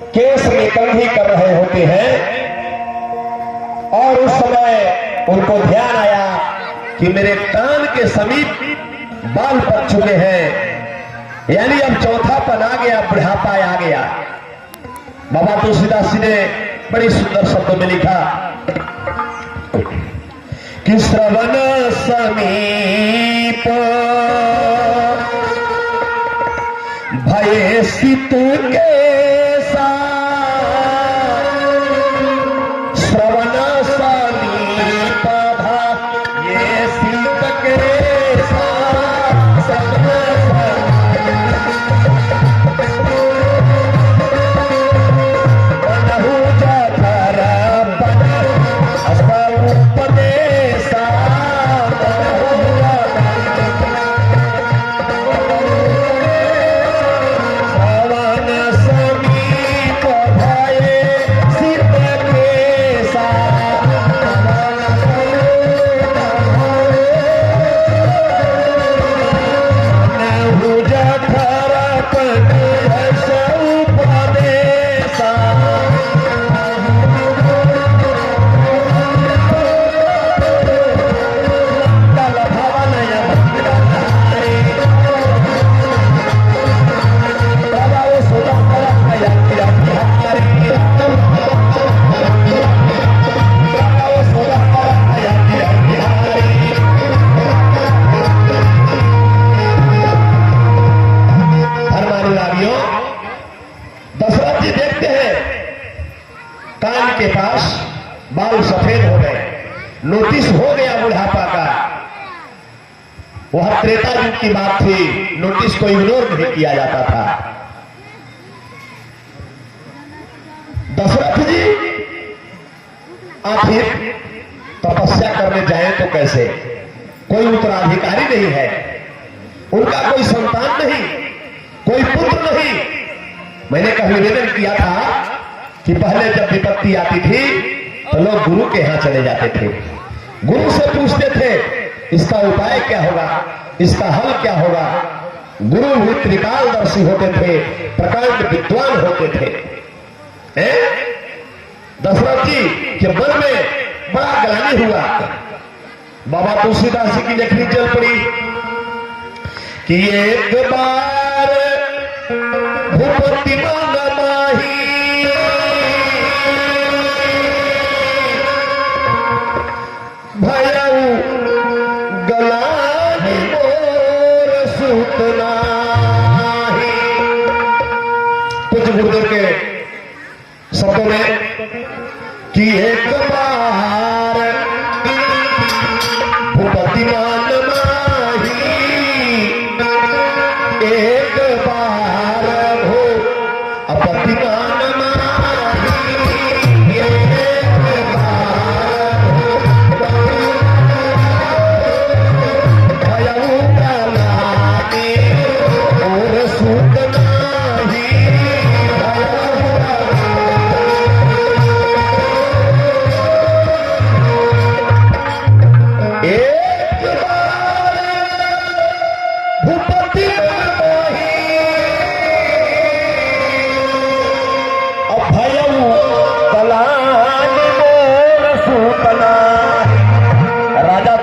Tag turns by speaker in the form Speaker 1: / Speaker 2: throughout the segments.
Speaker 1: Case में कंघी कर रहे होते हैं और उस समय उनको ध्यान आया कि मेरे कान के समीप बाल पक चुके हैं, यानी अब चौथापन आ गया, बुढ़ापा आ गया। बाबा तुलसीदास जी ने बड़ी सुंदर शब्दों में लिखा कि श्रवण समीप भय सित के श्रवण समीप ये सित के के पास बाल सफेद हो गए, नोटिस हो गया बुढ़ापा का। वह त्रेता युग की बात थी, नोटिस को इग्नोर नहीं किया जाता था। दशरथ जी आखिर तपस्या करने जाए तो कैसे, कोई उत्तराधिकारी नहीं है, उनका कोई संतान नहीं, कोई पुत्र नहीं। मैंने कभी निवेदन किया था कि पहले जब विपत्ति आती थी तो लोग गुरु के यहां चले जाते थे, गुरु से पूछते थे इसका उपाय क्या होगा, इसका हल क्या होगा। गुरु भी त्रिकालदर्शी होते थे, प्रकांड विद्वान होते थे। दशरथ जी के मन में बड़ा ग्लानि हुआ। बाबा तुलसीदास जी की लेखनी चल पड़ी कि एक बार भूपति मांग माही भयऊ गलानि मोर सुत नाही। कुछ गुरुदेव के शब्दों में कि एक बार भूपति मान माही, एक बार भूपति मान माही, एक बार भयऊ गलानि मोर सुत नाही।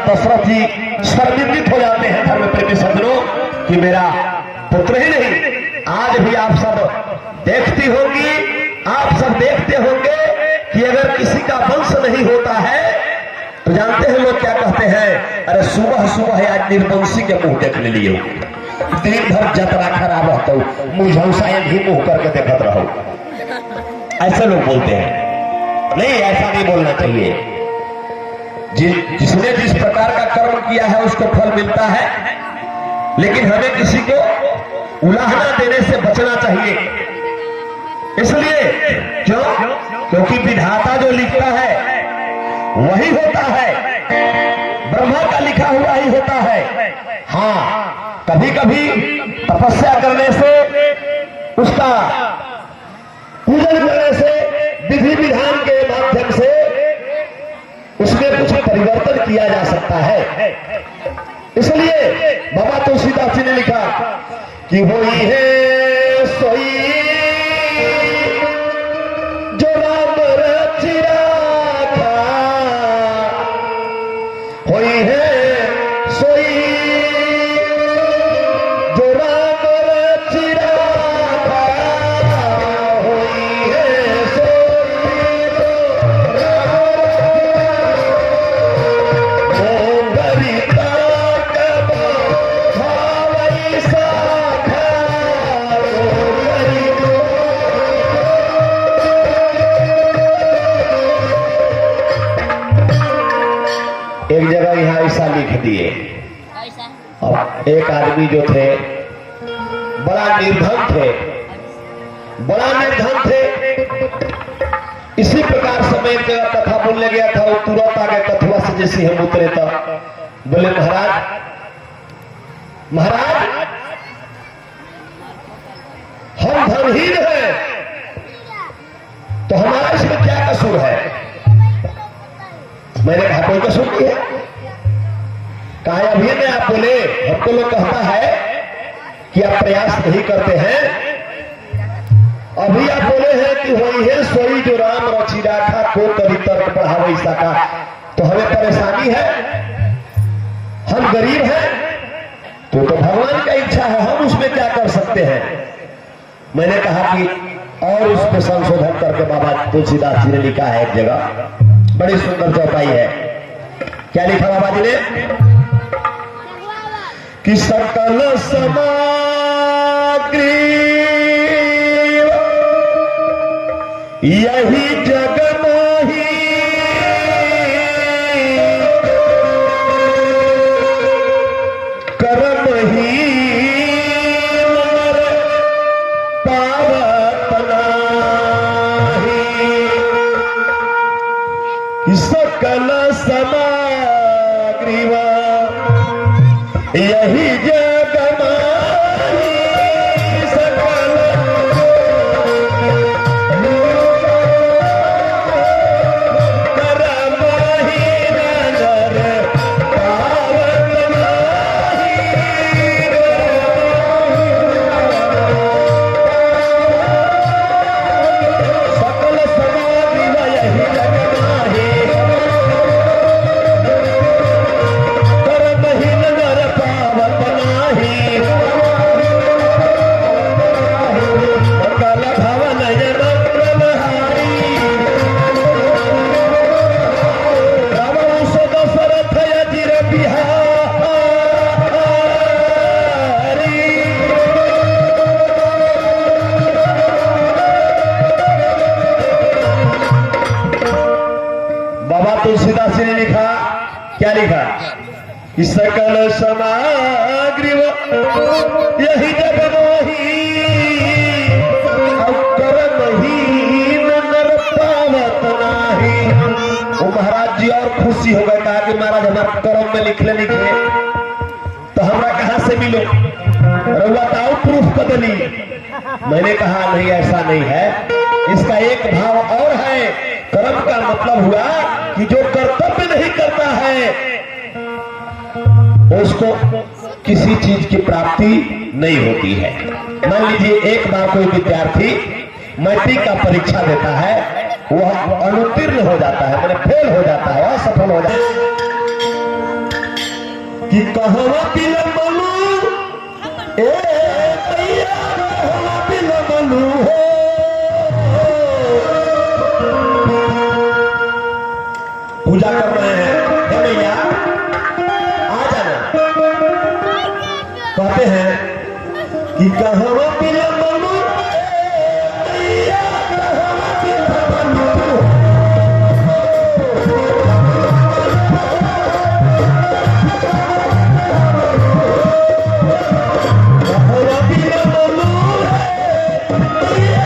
Speaker 1: दशरथ जी शर्मिंदित हो जाते हैं धर्म प्रेमी सज्जनों कि मेरा पुत्र ही नहीं। आज भी आप सब देखती होंगी, आप सब देखते होंगे कि अगर किसी का वंश नहीं होता है तो जानते हैं लोग क्या कहते हैं, अरे सुबह सुबह आज निर्वंशी के मुंह देख लिए, दिन भर जतरा खराब रहता हूं, मुझौसा भी मुंह करके देखत रहो, ऐसे लोग बोलते हैं। नहीं, ऐसा नहीं बोलना चाहिए। जिसने जिस प्रकार का कर्म किया है उसको फल मिलता है, लेकिन हमें किसी को उलाहना देने से बचना चाहिए। इसलिए क्योंकि विधाता जो लिखता है वही होता है, ब्रह्मा का लिखा हुआ ही होता है। हाँ, कभी कभी तपस्या करने से, उसका पूजन करने से, विधि विधान के माध्यम से उसमें कुछ परिवर्तन किया जा सकता है। इसलिए बाबा तुलसीदास जी ने लिखा कि होई है सोई एक आदमी जो थे बड़ा निर्धन थे, बड़ा निर्धन थे। इसी प्रकार समय एक जगह कथा बोलने गया था, वो तुरंत आगे कथुआ से जैसे हम उतरे था, बोले महाराज महाराज हम धनहीन हैं, तो हमारा इसमें क्या कसूर है? मैंने कहा कोई कसूर नहीं है। कहा अभी में आप बोले, हमको लोग कहता है कि आप प्रयास नहीं करते हैं, अभी आप बोले हैं कि वही है सोई जो राम रची राखा को कभी तर्क बढ़ावे ऐसा का, तो हमें परेशानी है, हम गरीब हैं, तो भगवान का इच्छा है, हम उसमें क्या कर सकते हैं? मैंने कहा कि और उस पर संशोधन करके बाबा तुलसीदास जी ने लिखा है एक जगह, बड़ी सुंदर चौपाई है। क्या लिखा बाबा जी ने? कि सकल समाग्री यही जग मोही, कर्म ही मर पावत नाही। सकल समाग्री यही जग माही, सकल कर्म ही नर पावत नाही। सकल समाग्री यही जग माही, कर्म ही नर पावत नाही। सकल भवन जनहारी, रावण सो दशरथ अजिर बिहारी। बाबा तुलसीदास जी ने लिखा, क्या लिखा? कि सकल समाग्री यही जग मोही, कर्म हीन नर पावत नाही। वो महाराज जी और खुशी हो गए, कहा कि महाराज हमारे कर्म में लिखले लिखे तो हमरा कहां से मिलो, रउआ ताऊ प्रूफ बदली। मैंने कहा नहीं, ऐसा नहीं है, इसका एक भाव और है। कर्म का मतलब हुआ कि जो कर्तव्य नहीं करता है उसको किसी चीज की प्राप्ति नहीं होती है। मान लीजिए एक बार कोई विद्यार्थी मैट्रिक का परीक्षा देता है, वह अनुत्तीर्ण हो जाता है, मैंने फेल हो जाता है, असफल हो जाता है, कि कहवा बिलमलू ए भैया, कहवा बिलमलू हो, पूजा कर रहे हैं, हे भैया आ जाना। कहते हैं कि कहवा बिलमलू ए भैया, कहवा बिलमलू हो, कहवा बिलमलू है भैया,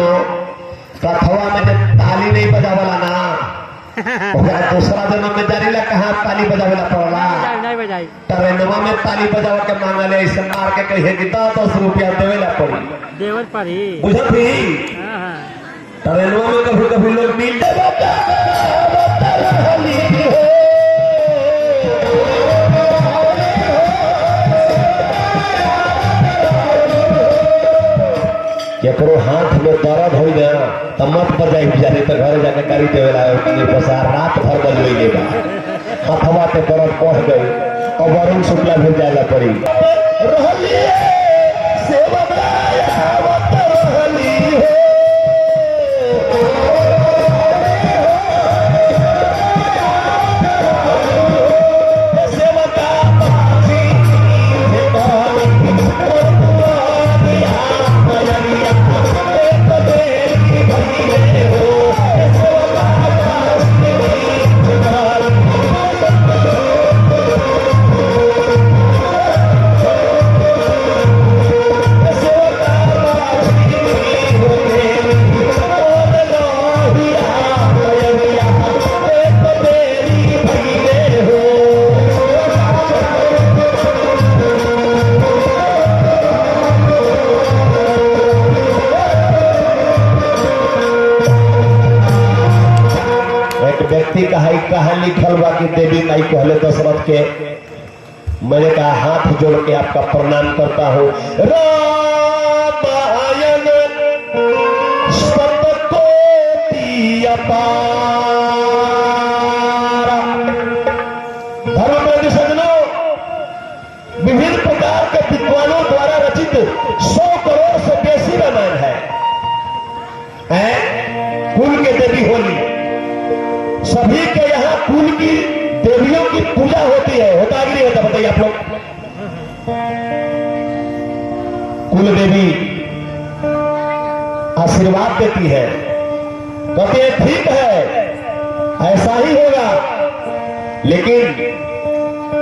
Speaker 1: जानो कथवा में जब ताली नहीं बजावला ना ओकरा दूसरा जन्म में जानी ला कहाँ ताली बजावेला पड़ला
Speaker 2: नहीं बजाई
Speaker 1: ट्रेनवा में ताली बजावा के मांगले ऐसे मार के कहे कि 10 रुपया देवेला पड़ी
Speaker 2: देवर पड़ी
Speaker 1: बुझत ही ट्रेनवा में कभी कभी लोग मिल केकरो हाथ में दर्द हो गया तो मत बजाई बेचारे तो घर जाके गाड़ी देवेला बसार रात भर बजवे हथवा के दर्द बढ़ गई और वरुण शुक्ला भी जाएगा पड़ी कहा लिखल बा कि देवी माई कहले दशरथ के मैंने कहा हाथ जोड़ के आपका प्रणाम करता हूं रामायण धर्म सजनों विभिन्न प्रकार के विद्वानों द्वारा रचित 100 करोड़ से बेसी रामायण है कुल के देवी होली सभी के यहाँ कुल की देवियों की पूजा होती है होता कि नहीं होता बताइए आप लोग कुल देवी आशीर्वाद देती है कहते हैं ठीक है ऐसा ही होगा लेकिन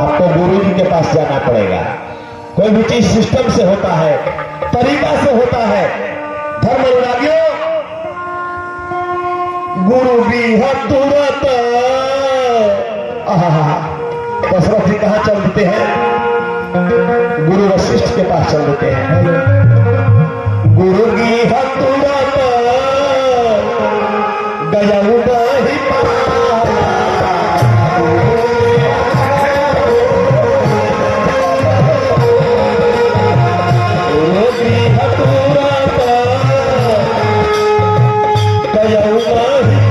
Speaker 1: आपको गुरु जी के पास जाना पड़ेगा कोई भी चीज सिस्टम से होता है तरीका से होता है धर्म अनुरागियों गुरु भी तुरंत दशरथ जी कहाँ चल देते हैं गुरु वशिष्ठ के पास चल देते हैं गुरु की तुरंत गया Jaya